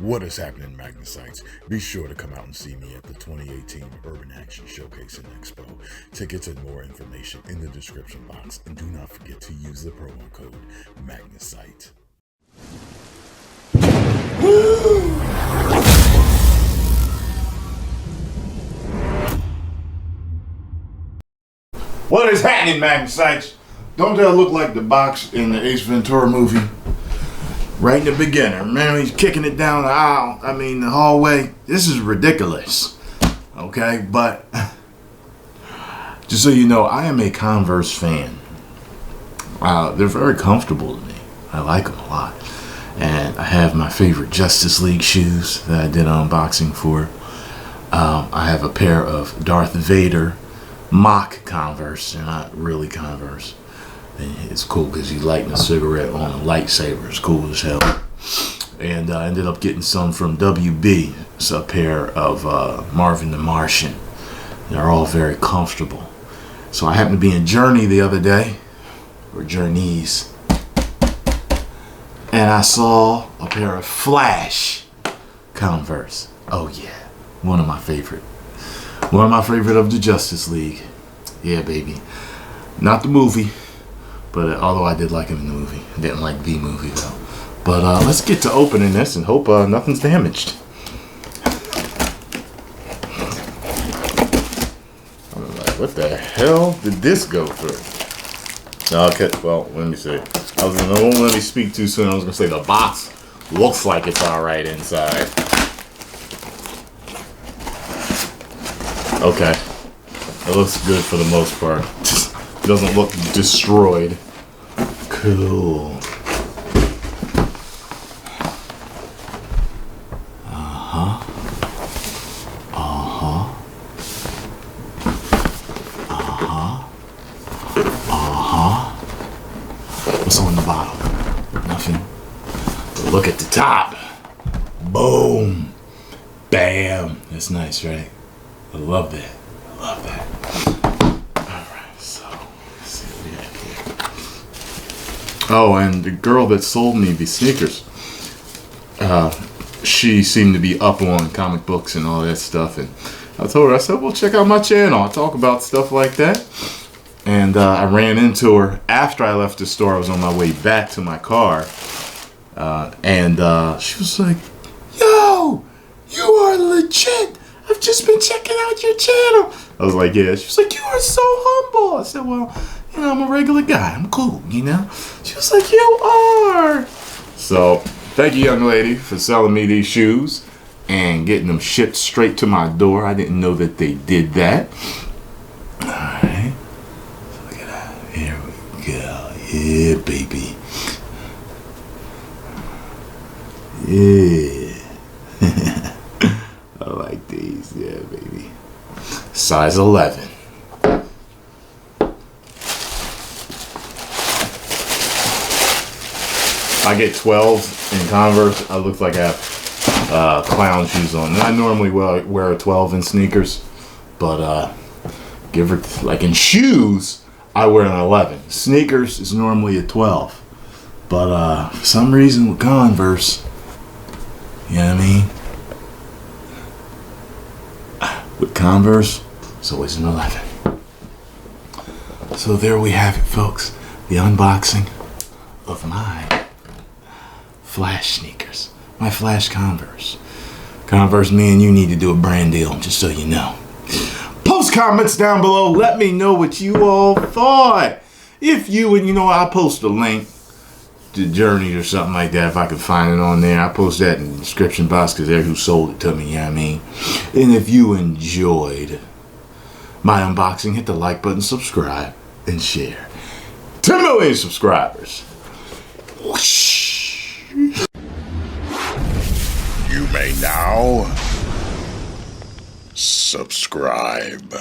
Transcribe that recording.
What is happening, Magnusites? Be sure to come out and see me at the 2018 Urban Action Showcase and Expo. Tickets and more information in the description box. And do not forget to use the promo code Magnusite. What is happening, Magnusites? Don't that look like the box in the Ace Ventura movie? Right in the beginning, man, he's kicking it down the aisle. The hallway. This is ridiculous. Okay, but just so you know, I am a Converse fan. They're very comfortable to me. I like them a lot. And I have my favorite Justice League shoes that I did an unboxing for. I have a pair of Darth Vader mock Converse. They're not really Converse. It's cool because he's lighting a cigarette on a lightsaber. It's cool as hell. And I ended up getting some from WB. It's a pair of Marvin the Martian. They're all very comfortable. So I happened to be in Journey the other day, or Journeys, and I saw a pair of Flash Converse. Oh yeah, one of my favorite. One of my favorite of the Justice League. Yeah, baby. Not the movie. But although I did like him in the movie. I didn't like the movie though. But let's get to opening this and hope nothing's damaged. I'm like, what the hell did this go through? Okay, well, let me see. Won't let me speak too soon. I was gonna say the box looks like it's alright inside. Okay. It looks good for the most part. Doesn't look destroyed. Cool. What's on the bottom? Nothing. But look at the top. Boom. Bam. That's nice, right? I love that. I love that. Oh, and the girl that sold me these sneakers, she seemed to be up on comic books and all that stuff. And I told her, I said, well, check out my channel. I talk about stuff like that. And I ran into her after I left the store. I was on my way back to my car. And she was like, yo, you are legit. I've just been checking out your channel. I was like, yeah. She was like, you are so humble. I said, well, you know, I'm a regular guy. I'm cool, you know? She was like, you are. So, thank you, young lady, for selling me these shoes and getting them shipped straight to my door. I didn't know that they did that. All right. Look at that. Here we go. Yeah, baby. Yeah. I like these. Yeah, baby. Size 11. I get 12 in Converse. I look like I have clown shoes on. And I normally wear a 12 in sneakers, but give her, like in shoes, I wear an 11. Sneakers is normally a 12, but for some reason with Converse, you know what I mean? With Converse, it's always an 11. So there we have it, folks. The unboxing of my Flash sneakers. My Flash Converse. Converse, me and you need to do a brand deal, just so you know. Post comments down below. Let me know what you all thought. If you, and you know, I'll post a link to Journey or something like that if I can find it on there. I'll post that in the description box because they're who sold it to me, you know what I mean? And if you enjoyed my unboxing, hit the like button, subscribe, and share. 10 million subscribers. Whoosh. You may now subscribe.